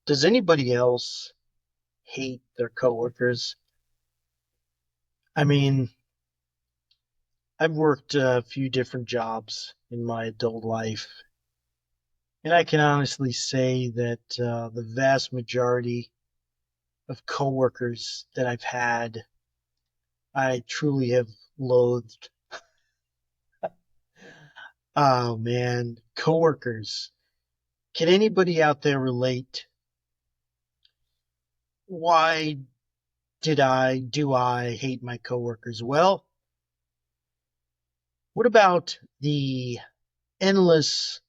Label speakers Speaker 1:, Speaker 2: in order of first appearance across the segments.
Speaker 1: Does anybody else hate their coworkers? I mean, I've worked a few different jobs in my adult life, and I can honestly say that the vast majority of coworkers that I've had, I truly have loathed. Oh man, coworkers. Can anybody out there relate? Why do I hate my coworkers? Well, what about the endless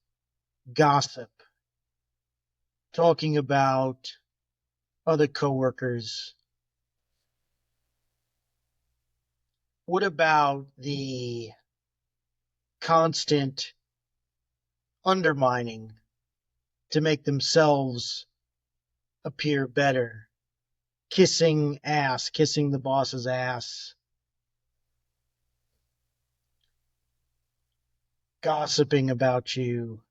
Speaker 1: gossip talking about other coworkers? What about the constant undermining to make themselves appear better? Kissing the boss's ass, gossiping about you,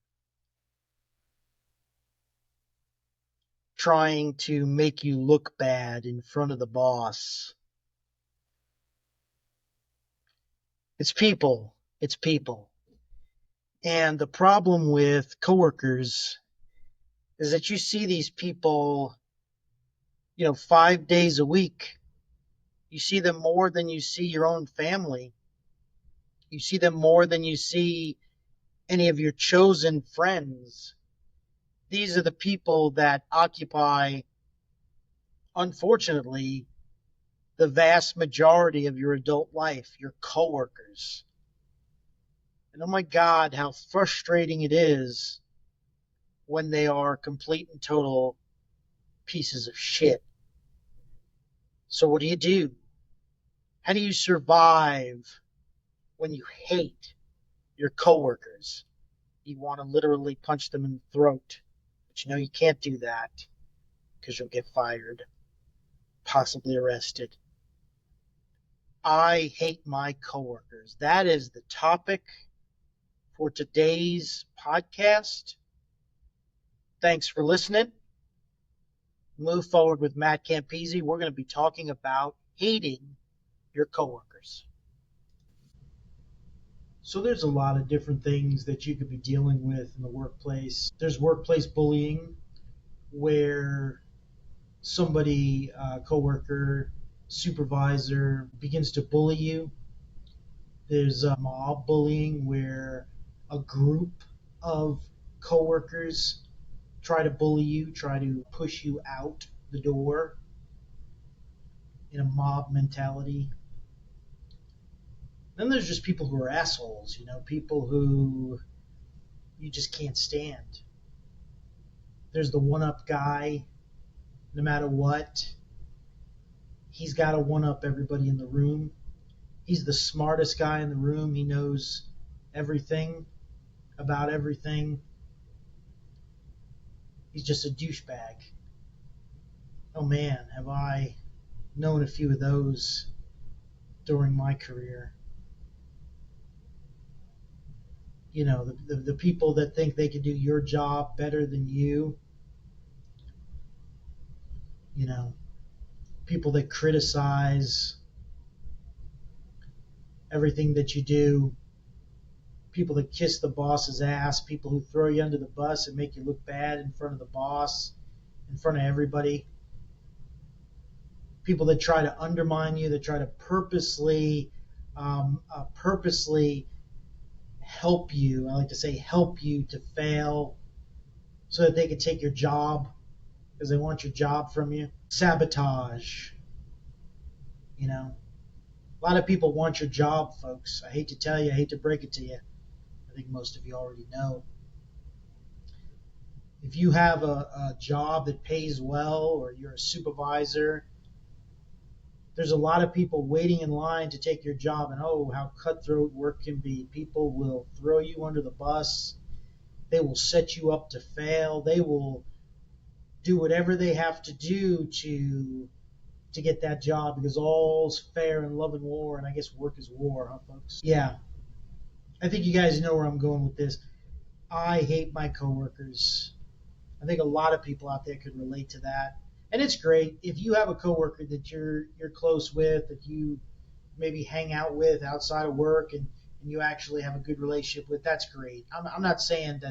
Speaker 1: trying to make you look bad in front of the boss. It's people. It's people. And the problem with coworkers is that you see these people, 5 days a week. You see them more than you see your own family. You see them more than you see any of your chosen friends. These are the people that occupy, unfortunately, the vast majority of your adult life, your coworkers. And oh my God, how frustrating it is when they are complete and total pieces of shit. So, what do? How do you survive when you hate your coworkers? You want to literally punch them in the throat. But you can't do that because you'll get fired, possibly arrested. I hate my coworkers. That is the topic for today's podcast. Thanks for listening. Move forward with Matt Campisi. We're going to be talking about hating your coworkers. So there's a lot of different things that you could be dealing with in the workplace. There's workplace bullying, where somebody, coworker, supervisor begins to bully you. There's mob bullying, where a group of coworkers try to bully you, try to push you out the door in a mob mentality. Then there's just people who are assholes, people who you just can't stand. There's the one up guy, no matter what. He's got to one up everybody in the room. He's the smartest guy in the room. He knows everything about everything. He's just a douchebag. Oh man, have I known a few of those during my career. The people that think they can do your job better than you, you know, people that criticize everything that you do, people that kiss the boss's ass, people who throw you under the bus and make you look bad in front of the boss, in front of everybody, people that try to undermine you, that try to purposely help you. I like to say help you to fail so that they can take your job because they want your job from you. Sabotage. A lot of people want your job, folks. I hate to tell you, I hate to break it to you. I think most of you already know. If you have a job that pays well, or you're a supervisor, there's a lot of people waiting in line to take your job, and oh, how cutthroat work can be. People will throw you under the bus. They will set you up to fail. They will do whatever they have to do to get that job, because all's fair in love and war, and I guess work is war, huh, folks? Yeah, I think you guys know where I'm going with this. I hate my coworkers. I think a lot of people out there could relate to that. And it's great if you have a coworker that you're close with, that you maybe hang out with outside of work, and you actually have a good relationship with. That's great. I'm not saying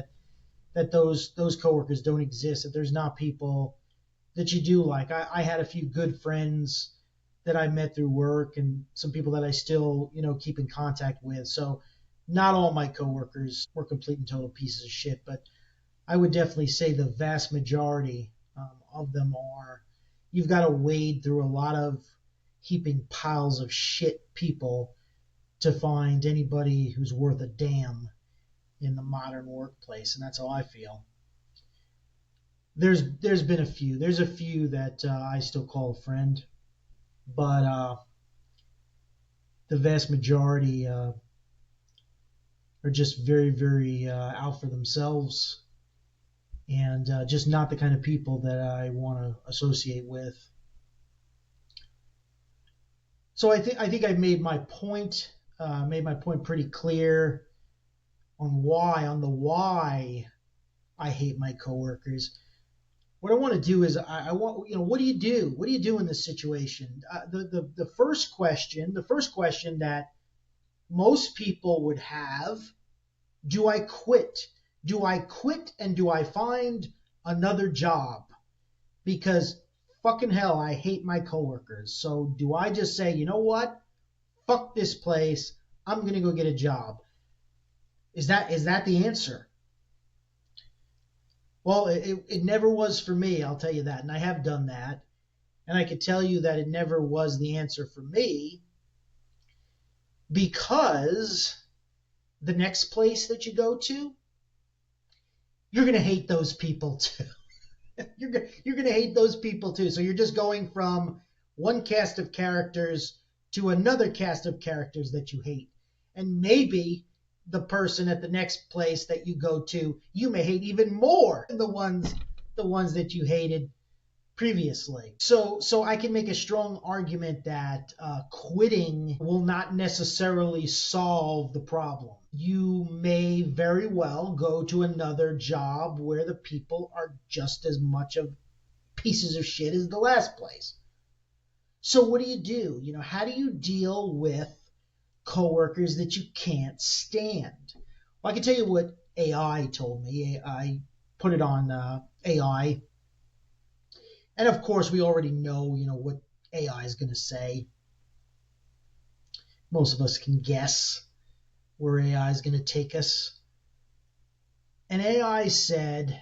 Speaker 1: that those coworkers don't exist, that there's not people that you do like. I had a few good friends that I met through work, and some people that I still keep in contact with. So not all my coworkers were complete and total pieces of shit, but I would definitely say the vast majority of them are. You've got to wade through a lot of heaping piles of shit people to find anybody who's worth a damn in the modern workplace, and that's how I feel. There's been a few. There's a few that I still call a friend, but the vast majority are just very, very out for themselves, and just not the kind of people that I want to associate with. So I think I've made my point. Made my point pretty clear on the why I hate my coworkers. What I want to do is I want what do you do? What do you do in this situation? The first question that most people would have: do I quit? Do I quit and do I find another job? Because fucking hell, I hate my coworkers. So do I just say, you know what? Fuck this place. I'm gonna go get a job. Is that the answer? Well, it never was for me, I'll tell you that. And I have done that. And I can tell you that it never was the answer for me, because the next place that you go to, you're going to hate those people too. you're going to hate those people too. So you're just going from one cast of characters to another cast of characters that you hate. And maybe the person at the next place that you go to, you may hate even more than the ones that you hated previously. So I can make a strong argument that quitting will not necessarily solve the problem. You may very well go to another job where the people are just as much of pieces of shit as the last place. So what do? How do you deal with coworkers that you can't stand? Well, I can tell you what AI told me. I put it on AI. And of course, we already know, what AI is going to say. Most of us can guess where AI is going to take us. And AI said,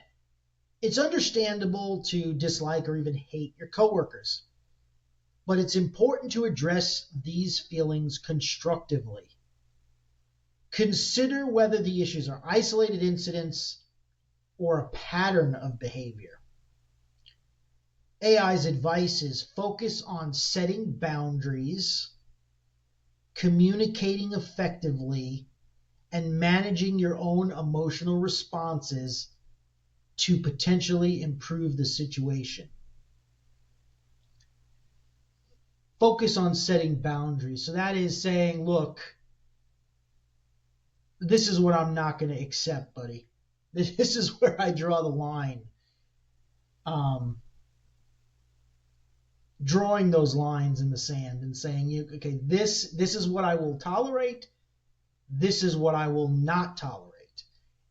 Speaker 1: it's understandable to dislike or even hate your coworkers, but it's important to address these feelings constructively. Consider whether the issues are isolated incidents or a pattern of behavior. AI's advice is focus on setting boundaries, communicating effectively, and managing your own emotional responses to potentially improve the situation. Focus on setting boundaries. So that is saying, look, this is what I'm not going to accept, buddy. This is where I draw the line. Drawing those lines in the sand and saying, okay, this is what I will tolerate. This is what I will not tolerate.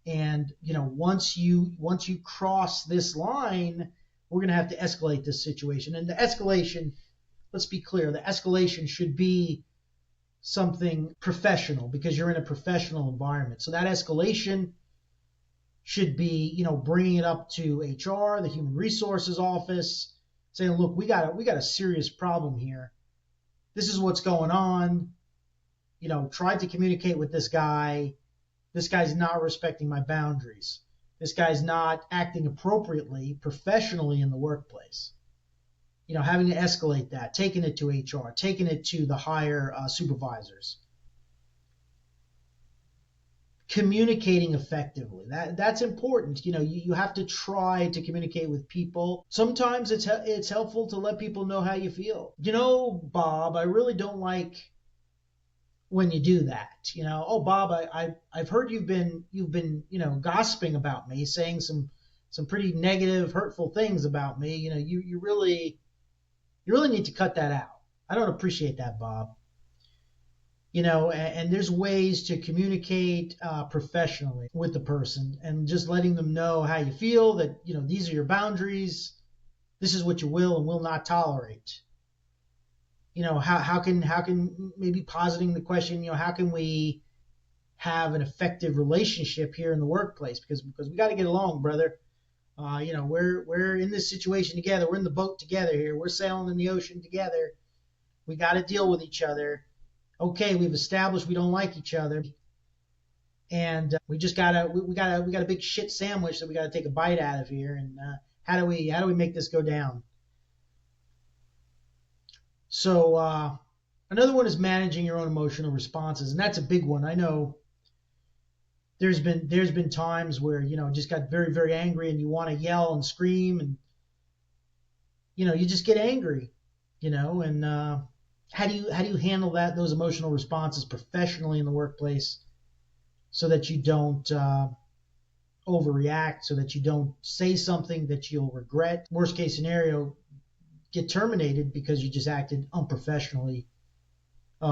Speaker 1: And once you cross this line, we're going to have to escalate this situation. And the escalation, let's be clear, the escalation should be something professional, because you're in a professional environment. So that escalation should be, bringing it up to HR, the human resources office, saying, look, we got a serious problem here. This is what's going on. Tried to communicate with this guy. This guy's not respecting my boundaries. This guy's not acting appropriately, professionally in the workplace. Having to escalate that, taking it to HR, taking it to the higher supervisors. Communicating effectively. That's important. You have to try to communicate with people. Sometimes it's helpful to let people know how you feel. Bob, I really don't like when you do that. Oh, Bob, I've heard you've been gossiping about me, saying some some pretty negative, hurtful things about me. You really need to cut that out. I don't appreciate that, Bob. And there's ways to communicate professionally with the person and just letting them know how you feel, that, these are your boundaries. This is what you will and will not tolerate. How can maybe positing the question, how can we have an effective relationship here in the workplace? Because we got to get along, brother. We're in this situation together. We're in the boat together here. We're sailing in the ocean together. We got to deal with each other. Okay, we've established we don't like each other, and we got a big shit sandwich that we got to take a bite out of here. And how do we make this go down? So another one is managing your own emotional responses, and that's a big one. I know there's been times where just got very, very angry and you want to yell and scream, and you just get angry, and how do you handle those emotional responses professionally in the workplace, so that you don't overreact, so that you don't say something that you'll regret. Worst case scenario, get terminated because you just acted unprofessionally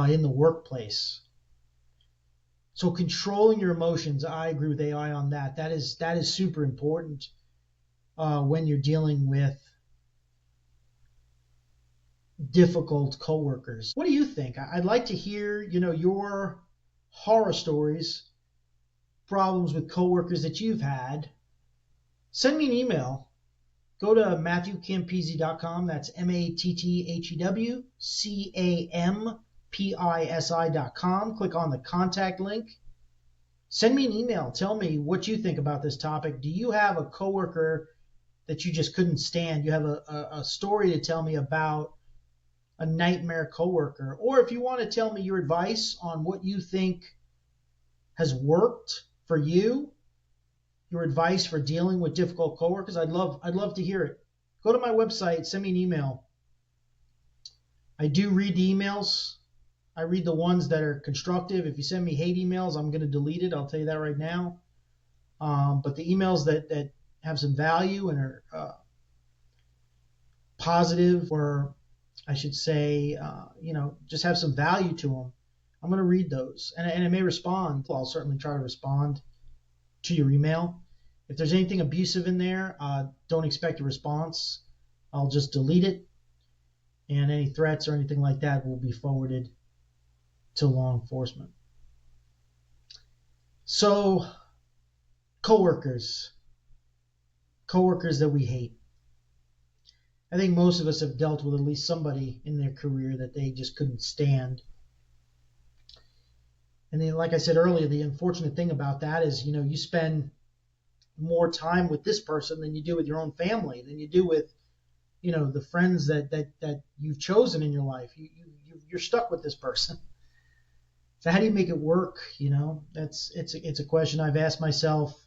Speaker 1: in the workplace. So controlling your emotions, I agree with AI on that. That is super important when you're dealing with difficult coworkers. What do you think? I'd like to hear, your horror stories, problems with coworkers that you've had. Send me an email. Go to MatthewCampisi.com. That's MatthewCampisi.com. Click on the contact link. Send me an email. Tell me what you think about this topic. Do you have a coworker that you just couldn't stand? You have a story to tell me about a nightmare coworker. Or if you want to tell me your advice on what you think has worked for you, your advice for dealing with difficult coworkers, I'd love to hear it. Go to my website, send me an email. I do read the emails. I read the ones that are constructive. If you send me hate emails, I'm going to delete it. I'll tell you that right now. But the emails that have some value and are positive, or I should say, just have some value to them, I'm going to read those. And I may respond. I'll certainly try to respond to your email. If there's anything abusive in there, don't expect a response. I'll just delete it. And any threats or anything like that will be forwarded to law enforcement. So, coworkers that we hate. I think most of us have dealt with at least somebody in their career that they just couldn't stand. And then, like I said earlier, the unfortunate thing about that is, you spend more time with this person than you do with your own family, than you do with, the friends that you've chosen in your life. You're stuck with this person. So how do you make it work? It's a question I've asked myself,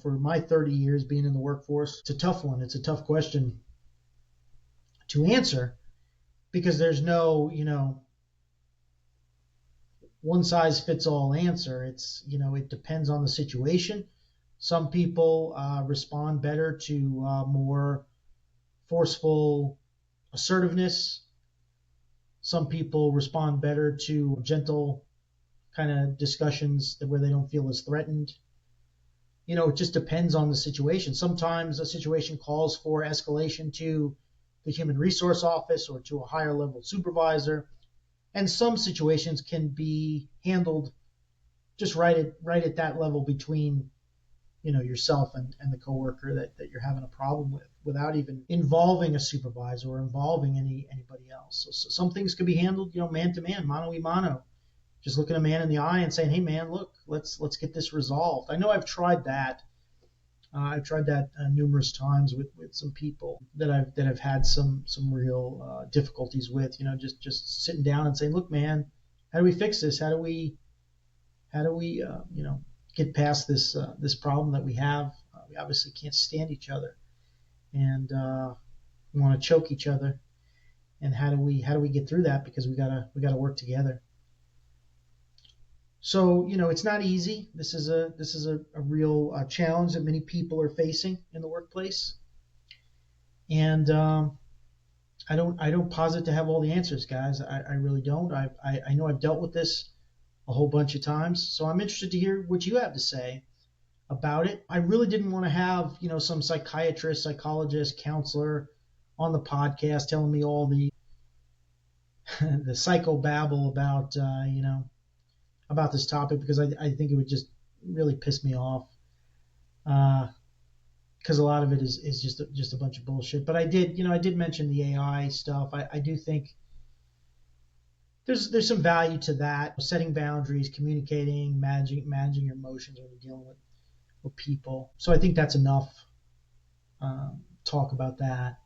Speaker 1: for my 30 years being in the workforce. It's a tough one. It's a tough question to answer, because there's no, one size fits all answer. It's, it depends on the situation. Some people respond better to more forceful assertiveness. Some people respond better to gentle kind of discussions where they don't feel as threatened. It just depends on the situation. Sometimes a situation calls for escalation to the human resource office or to a higher level supervisor. And some situations can be handled just right at that level between, yourself and the coworker that you're having a problem with, without even involving a supervisor or involving anybody else. So some things can be handled, man to man, mano a mano. Just looking a man in the eye and saying, hey man, look, let's get this resolved. I know I've tried that. I've tried that numerous times with some people that I've had some real difficulties with. Just sitting down and saying, look, man, how do we fix this? How do we get past this problem that we have? We obviously can't stand each other, and we want to choke each other. And how do we get through that? Because we gotta work together. So, it's not easy. This is a real challenge that many people are facing in the workplace, and I don't posit to have all the answers, guys. I really don't. I know I've dealt with this a whole bunch of times, so I'm interested to hear what you have to say about it. I really didn't want to have some psychiatrist, psychologist, counselor on the podcast telling me all the the psychobabble about this topic, because I think it would just really piss me off, because a lot of it is just a bunch of bullshit. But I did mention the AI stuff. I do think there's some value to that, setting boundaries, communicating, managing your emotions when you're dealing with people. So I think that's enough talk about that.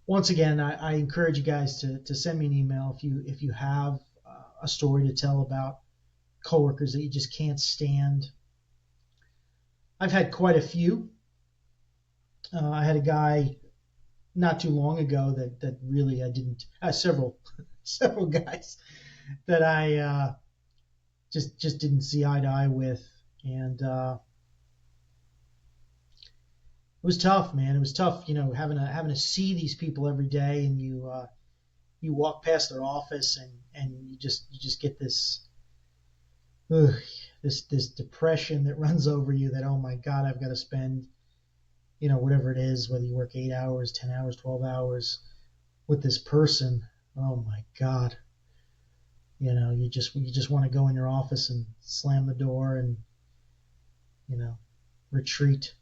Speaker 1: Once again, I encourage you guys to send me an email if you have a story to tell about coworkers that you just can't stand. I've had quite a few. I had a guy not too long ago that really I didn't. Several several guys that I just didn't see eye to eye with, and it was tough, man. It was tough, having to see these people every day, and you walk past their office, and you just get ugh, this depression that runs over you, that, oh my God, I've got to spend whatever it is, whether you work 8 hours, 10 hours, 12 hours with this person. Oh my God. You just want to go in your office and slam the door and retreat.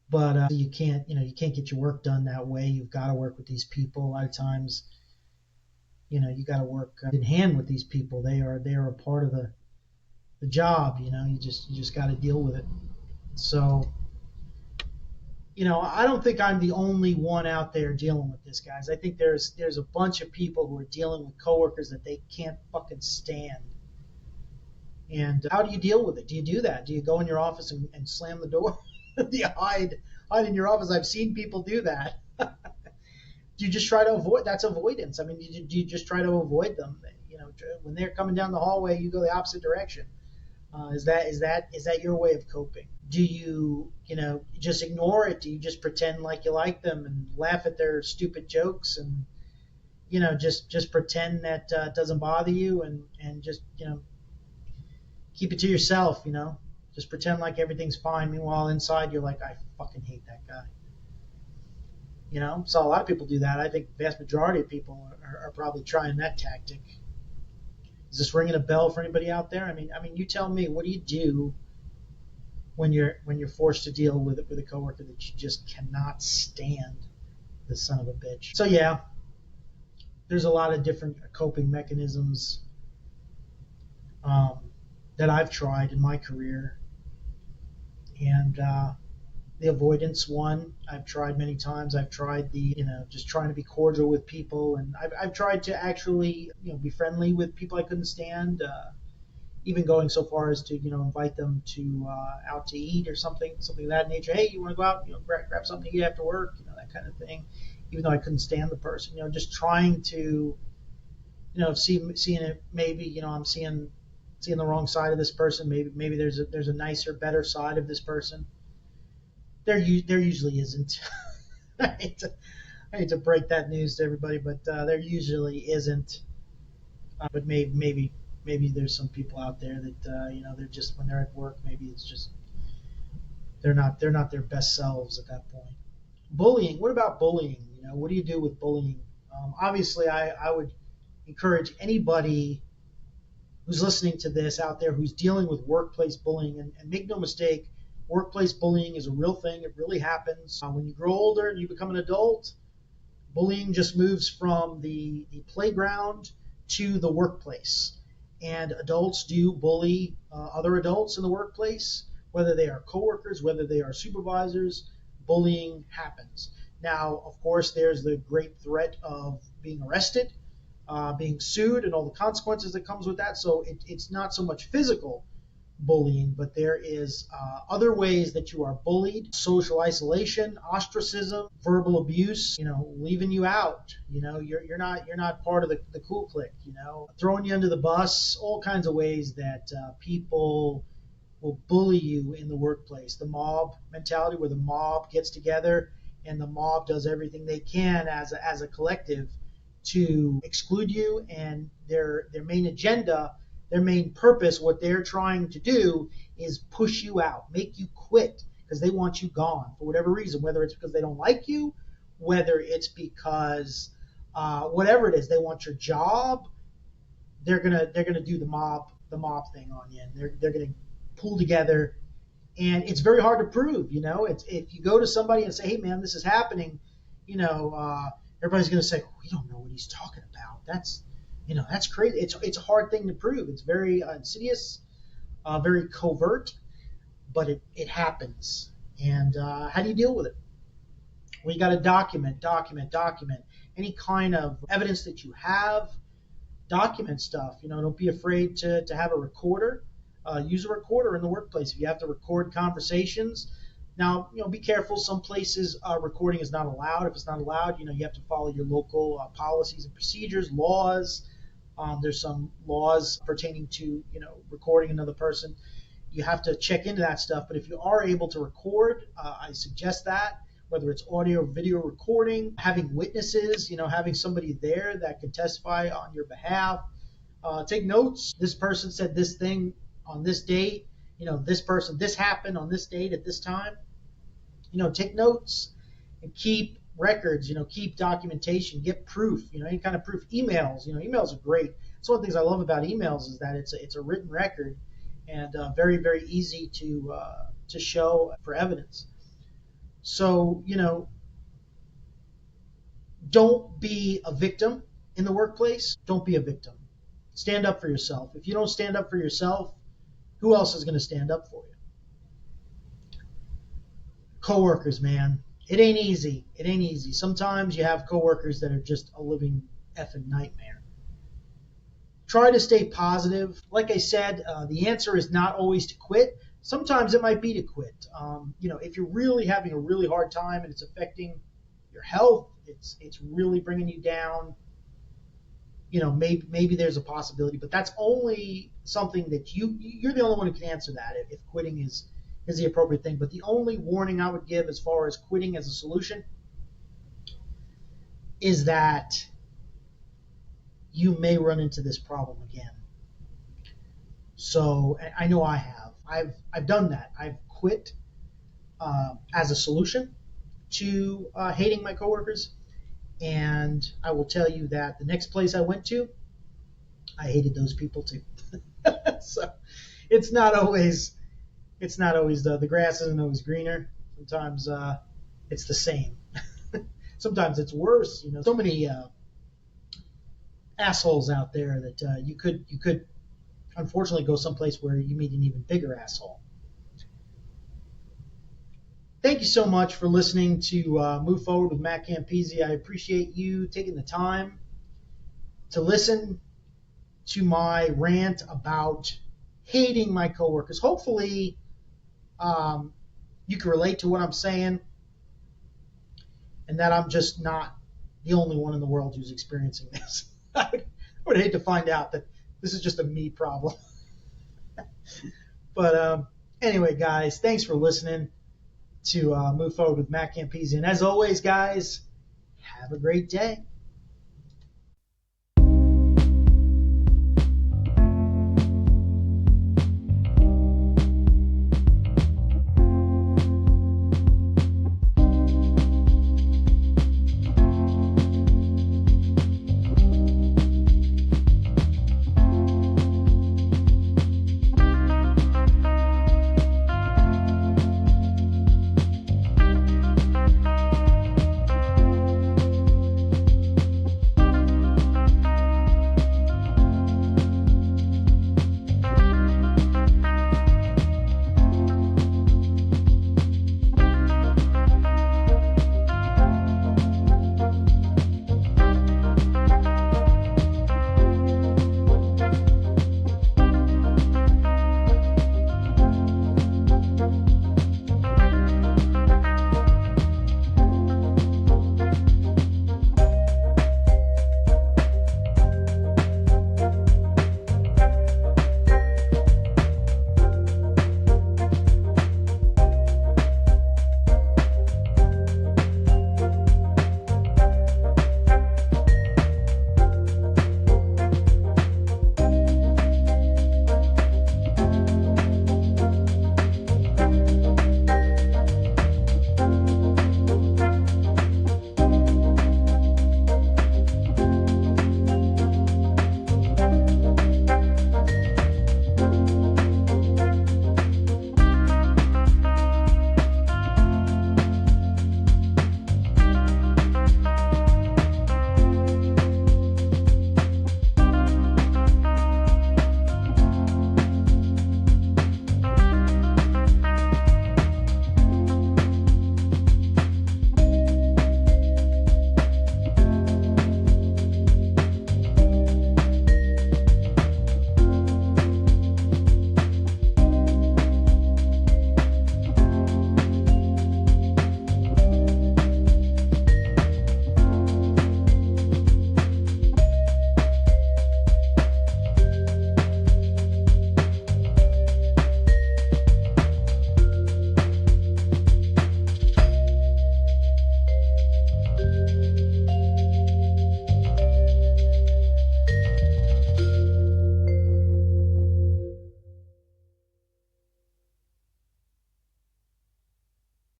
Speaker 1: But you can't get your work done that way. You've got to work with these people. A lot of times, you got to work in hand with these people. They are a part of the job. You just got to deal with it. So, I don't think I'm the only one out there dealing with this, guys. I think there's a bunch of people who are dealing with coworkers that they can't fucking stand. And how do you deal with it? Do you do that? Do you go in your office and slam the door? Do you hide in your office? I've seen people do that. Do you just try to avoid? That's avoidance. I mean, do you just try to avoid them? When they're coming down the hallway, you go the opposite direction. Is that your way of coping? Do you just ignore it? Do you just pretend like you like them and laugh at their stupid jokes, and just pretend that it doesn't bother you, and just keep it to yourself? Just pretend like everything's fine. Meanwhile, inside you're like, I fucking hate that guy. So a lot of people do that. I think the vast majority of people are probably trying that tactic. Is this ringing a bell for anybody out there? I mean, you tell me. What do you do when you're forced to deal with a coworker that you just cannot stand, the son of a bitch? So yeah, there's a lot of different coping mechanisms um, that I've tried in my career, and the avoidance one I've tried many times. I've tried the just trying to be cordial with people, and I've tried to actually be friendly with people I couldn't stand. Even going so far as to invite them to out to eat or something of that nature. Hey, you want to go out? Grab something to eat after work, that kind of thing. Even though I couldn't stand the person, just trying to seeing it. Maybe I'm seeing the wrong side of this person. Maybe there's a nicer, better side of this person. There usually isn't. I hate to break that news to everybody, but there usually isn't. But maybe there's some people out there that they're just, when they're at work, maybe it's just they're not their best selves at that point. Bullying. What about bullying? What do you do with bullying? Obviously, I would encourage anybody who's listening to this out there who's dealing with workplace bullying, and make no mistake, workplace bullying is a real thing. It really happens. When you grow older and you become an adult, bullying just moves from the playground to the workplace. And adults do bully other adults in the workplace, whether they are coworkers, whether they are supervisors. Bullying happens. Now, of course, there's the great threat of being arrested, being sued, and all the consequences that comes with that. So it's not so much physical bullying, but there is other ways that you are bullied: social isolation, ostracism, verbal abuse, leaving you out. You're not part of the cool clique. Throwing you under the bus, all kinds of ways that people will bully you in the workplace. The mob mentality, where the mob gets together and the mob does everything they can as a collective to exclude you, and their main agenda, their main purpose, what they're trying to do is push you out, make you quit, because they want you gone for whatever reason, whether it's because they don't like you, whether it's because whatever it is, they want your job. They're gonna do the mob thing on you, and they're gonna pull together, and it's very hard to prove. It's if you go to somebody and say, "Hey, man, this is happening," everybody's going to say, "We don't know what he's talking about. That's crazy." It's a hard thing to prove. It's very insidious, very covert, but it happens. And how do you deal with it? Well, you got to document any kind of evidence that you have. Document stuff. Don't be afraid to have a recorder. Use a recorder in the workplace if you have to record conversations. Now, be careful. Some places recording is not allowed. If it's not allowed, you have to follow your local policies and procedures, laws. There's some laws pertaining to recording another person. You have to check into that stuff. But if you are able to record, I suggest that, whether it's audio or video recording, having witnesses, having somebody there that can testify on your behalf. Take notes. This person said this thing on this date. This happened on this date at this time. Take notes and keep records. Keep documentation. Get proof. Any kind of proof. Emails. Emails are great. It's one of the things I love about emails is that it's a written record, and very, very easy to show for evidence. So don't be a victim in the workplace. Don't be a victim. Stand up for yourself. If you don't stand up for yourself, who else is going to stand up for you? Coworkers, man. It ain't easy. It ain't easy. Sometimes you have coworkers that are just a living effing nightmare. Try to stay positive. Like I said, the answer is not always to quit. Sometimes it might be to quit. If you're really having a really hard time and it's affecting your health, it's really bringing you down. Maybe there's a possibility, but that's only something that you're the only one who can answer that if quitting is the appropriate thing. But the only warning I would give as far as quitting as a solution is that you may run into this problem again. So I know I have. I've done that. I've quit as a solution to hating my coworkers, and I will tell you that the next place I went to, I hated those people too. So it's not always the grass isn't always greener. Sometimes it's the same. Sometimes it's worse. So many assholes out there that you could unfortunately go someplace where you meet an even bigger asshole. Thank you so much for listening to Move Forward with Matt Campisi. I appreciate you taking the time to listen to my rant about hating my coworkers. Hopefully, you can relate to what I'm saying, and that I'm just not the only one in the world who's experiencing this. I would hate to find out that this is just a me problem. But anyway, guys, thanks for listening to Move Forward with Matt Campisi. And as always, guys, have a great day.